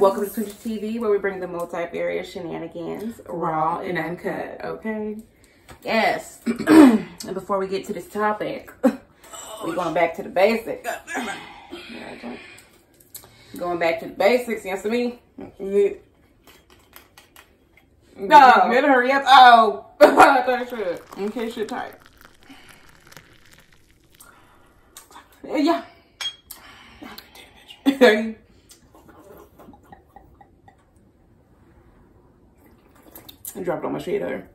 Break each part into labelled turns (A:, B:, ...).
A: Welcome to TwinChin TV, where we bring the multi-area shenanigans raw and uncut. Okay. Yes. And before we get to this topic, we're going back to the basics. Going back to the basics, yes to me. No, you better hurry up. Oh, I thought I should. Okay, shit tight. Yeah. I dropped on my shit there.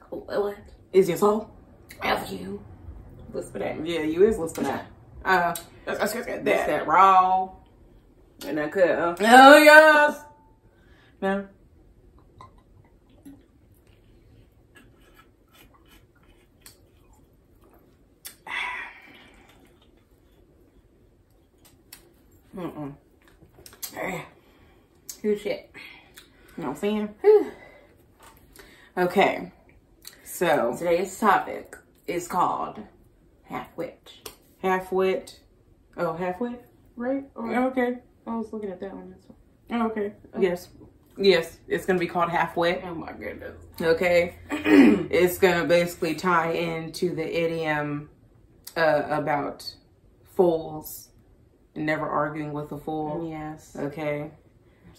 A: What? Is your soul? F you. Listen for that. Yeah, you is listening to that. That's that raw and that cut, huh? Oh, yes. No. Good shit. You know what I'm saying? Okay. So today's topic is called Halfwit. Halfwit. Oh, Halfwit? Right? Okay. I was looking at that one. Oh, okay. Yes. Yes. It's going to be called Halfwit. Oh my goodness. Okay. It's going to basically tie into the idiom about fools and never arguing with a fool. Yes. Okay.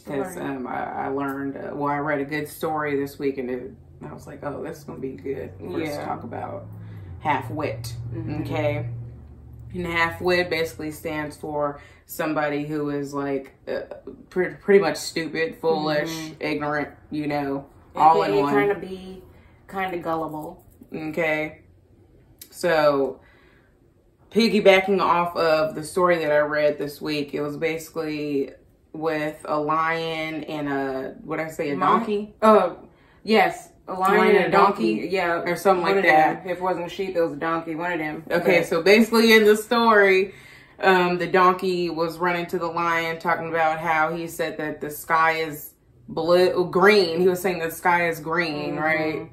A: Because I learned, I read a good story this week, and I was like, oh, this is going to be good for us to talk about half-wit, okay? And half-wit basically stands for somebody who is, like, pretty much stupid, foolish, ignorant, you know, all in one. Kind of gullible. Okay? So, piggybacking off of the story that I read this week, it was basically with a lion and a, a donkey? Yes, a lion and a donkey. Yeah. Or something like that. If it wasn't a sheep, it was a donkey. One of them. Okay, so basically in the story, the donkey was running to the lion talking about how he said that the sky is green. He was saying the sky is green, right?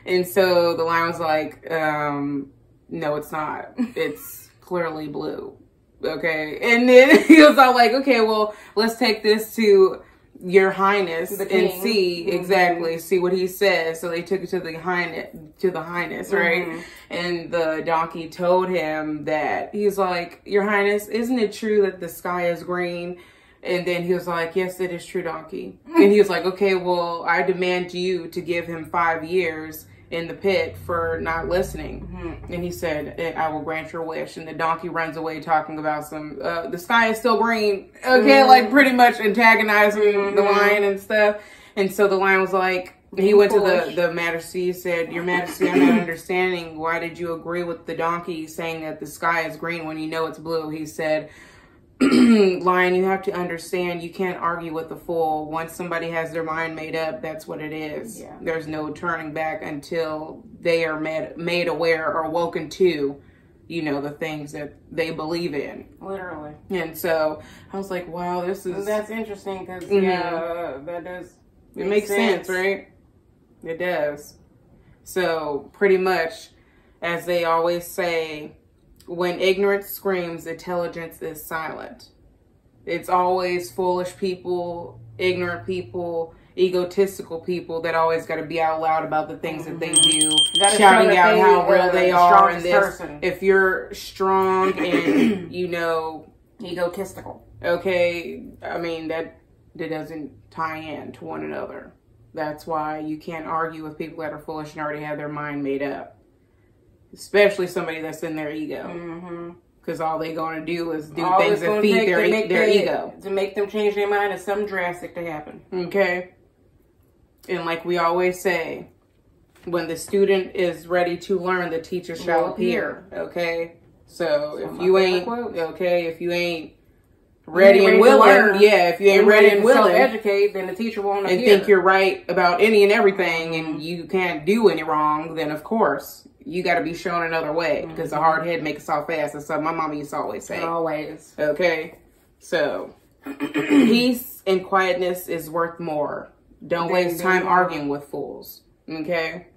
A: And so the lion was like, no, it's not. It's clearly blue. Okay, and then he was all like, okay, well, let's take this to your highness and see see what he says. So they took it to the highness, right? And the donkey told him that, he's like, your highness, isn't it true that the sky is green? And then he was like, yes, it is true, donkey. And he was like, okay, well, I demand you to give him 5 years in the pit for not listening. And he said, I will grant your wish. And the donkey runs away talking about some, the sky is still green. Okay, like pretty much antagonizing the lion and stuff. And so the lion was like, he went to the majesty, he said, your majesty, I'm not understanding. Why did you agree with the donkey saying that the sky is green when you know it's blue? He said, lion, you have to understand, you can't argue with a fool. Once somebody has their mind made up, that's what it is. Yeah. There's no turning back until they are made aware or woken to, you know, the things that they believe in. Literally. And so I was like, wow, that's interesting, because yeah, that does make sense, right? It does. So pretty much, as they always say, when ignorance screams, intelligence is silent. It's always foolish people, ignorant people, egotistical people that always got to be out loud about the things that they do, shouting out how real they are. And this, if you're strong and, you know, egotistical, okay, I mean, that doesn't tie in to one another. That's why you can't argue with people that are foolish and already have their mind made up. Especially somebody that's in their ego. Because all they're going to do is do things that feed their ego. To make them change their mind is something drastic to happen. Okay? And like we always say, when the student is ready to learn, the teacher shall appear. Okay? So if you ain't, if you ain't ready and willing, if you ain't ready and willing, self-educate, then the teacher won't appear. And think you're right about any and everything, and you can't do any wrong, then of course you got to be shown another way, because the hard head makes it all fast. That's something my mama used to always say. Always. Okay? So, peace and quietness is worth more. Don't waste time arguing with fools. Okay?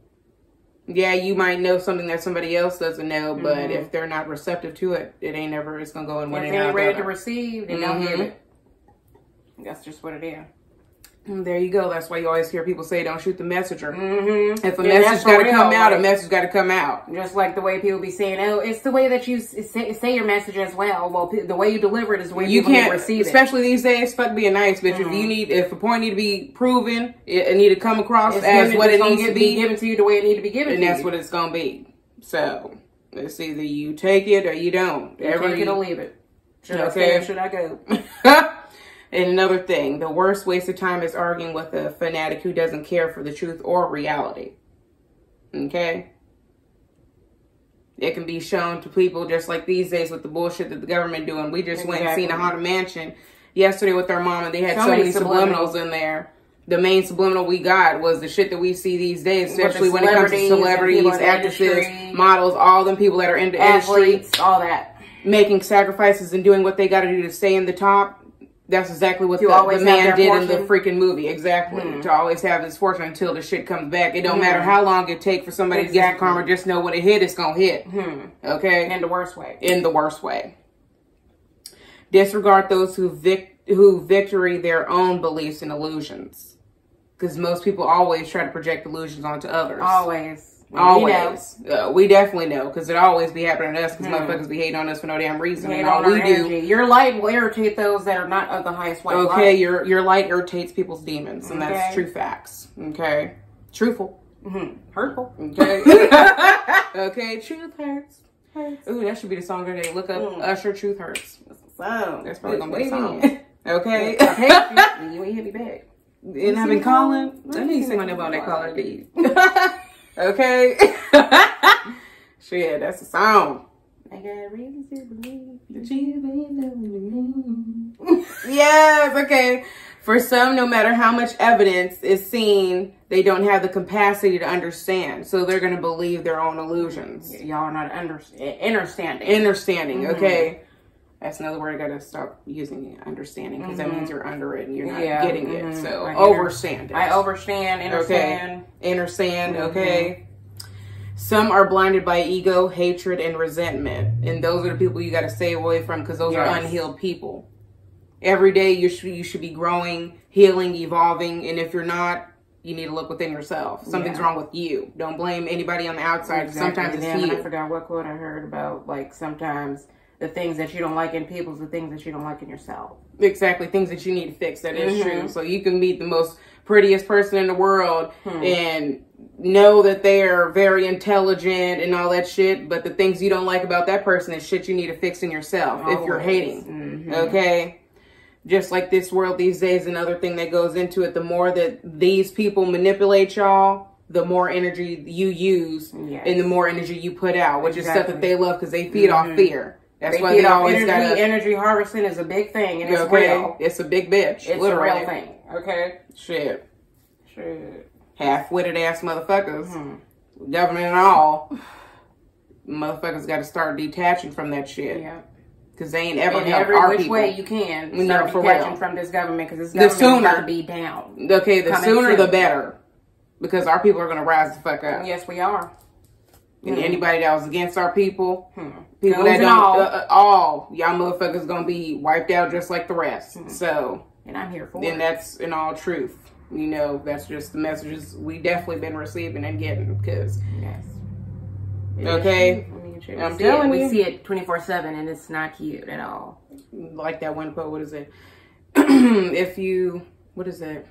A: Yeah, you might know something that somebody else doesn't know, but if they're not receptive to it, it's going to go in one ear and out the other. If they ain't ready to receive, then don't give it. That's just what it is.
B: There you go. That's why you always hear people say, don't shoot the messenger.
A: Mm-hmm.
B: If a message got to come out, a message got to come out.
A: Just like the way people be saying, oh, it's the way that you say your message as well. Well, the way you deliver it is the way you can't receive it.
B: Especially these days, fuck being nice, bitch. If a point need to be proven, it need to come across as what it needs to be
A: given to you the way it need to be given to you.
B: And that's what it's going to be. So, it's either you take it or you don't.
A: Take it or leave it. Should I stay or should I go?
B: And another thing, the worst waste of time is arguing with a fanatic who doesn't care for the truth or reality. Okay? It can be shown to people just like these days with the bullshit that the government doing. We just went and seen a haunted mansion yesterday with our mom, and they had so many subliminals in there. The main subliminal we got was the shit that we see these days, especially when it comes to celebrities, actresses, models, all them people that are in the industry.
A: All that.
B: Making sacrifices and doing what they got to do to stay in the top. That's exactly what the man did in the freaking movie. Exactly. To always have his fortune until the shit comes back. It don't matter how long it takes for somebody to get the karma. Just know when it hit, it's going to hit. Okay?
A: In the worst way.
B: In the worst way. Disregard those who victory their own beliefs and illusions. Because most people always try to project illusions onto others.
A: Always.
B: We definitely know, because it always be happening to us, because motherfuckers be hating on us for no damn reason. And all we do,
A: your light will irritate those that are not of the highest white light.
B: Okay, your light irritates people's demons, and that's true facts. Okay, truthful,
A: hurtful.
B: Okay, okay, truth hurts. Ooh, that should be the song today. Look up Usher, "Truth Hurts."
A: That's
B: probably gonna be the song. Okay,
A: I hate you. You ain't hit me back.
B: And I've been calling. I need to sing on that caller ID. Okay. Shit, that's the song.
A: I got reasons to believe
B: that you've been loving me. Yes, okay. For some, no matter how much evidence is seen, they don't have the capacity to understand. So they're going to believe their own illusions.
A: Y'all are not understanding.
B: Understanding, okay. That's another word I gotta stop using, understanding, because that means you're under it and you're not getting it. So overstand it.
A: I overstand, understand.
B: Okay. Understand, okay. Some are blinded by ego, hatred, and resentment. And those are the people you gotta stay away from, because those are unhealed people. Every day you should be growing, healing, evolving, and if you're not, you need to look within yourself. Something's wrong with you. Don't blame anybody on the outside. Sometimes it's you.
A: I forgot what quote I heard about, like, sometimes the things that you don't like in people is the things that you don't like in yourself.
B: Exactly. Things that you need to fix. That is true. So you can meet the most prettiest person in the world and know that they are very intelligent and all that shit. But the things you don't like about that person is shit you need to fix in yourself if you're hating. Okay? Just like this world these days, another thing that goes into it, the more that these people manipulate y'all, the more energy you use and the more energy you put out, which is stuff that they love because they feed off fear. That's why they always got
A: energy harvesting is a big thing, and it's real.
B: It's a big bitch.
A: It's literally a real thing. Okay.
B: Shit. Half-witted ass motherfuckers, government and all. Motherfuckers got to start detaching from that shit. Yeah. Because they ain't ever helped our people.
A: Every which way you can start detaching from this government, because this government got to be down.
B: Okay, the sooner the better, because our people are going to rise the fuck up.
A: Yes, we are.
B: And anybody that was against our people, people that don't, all y'all motherfuckers gonna be wiped out just like the rest. So,
A: and I'm here for it.
B: And that's in all truth. You know, that's just the messages we definitely been receiving and getting. Because, okay,
A: I'm telling you, we see it 24/7, and it's not cute at all.
B: Like that one quote. What is it? What is it?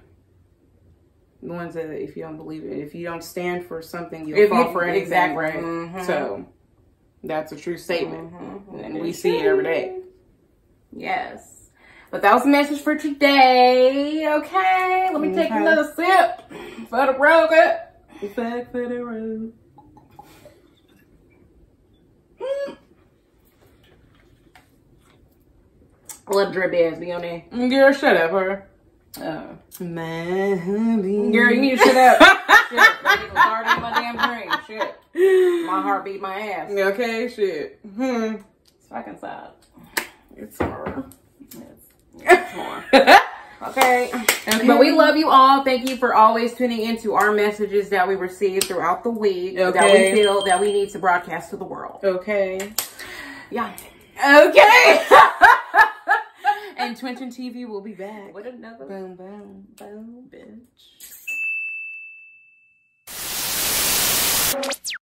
B: The ones that if you don't believe it, if you don't stand for something, you'll fall for anything.
A: Exactly.
B: So that's a true statement, and we see it every day.
A: Yes, but that was the message for today. Okay, let me take another sip for the road.
B: Back for the road.
A: What drip ass be on there?
B: Girl, shut up, her.
A: Man, girl, you need to shut up. Shit, that was hard in my damn brain. Shit, my heart beat my ass.
B: Okay, shit.
A: It's fucking sad.
B: It's hard.
A: It's hard. Okay, but we love you all. Thank you for always tuning into our messages that we receive throughout the week that we feel that we need to broadcast to the world.
B: Okay.
A: Yeah.
B: Okay.
A: And
B: TwinChin TV will be back.
A: What another
B: boom, boom,
A: boom.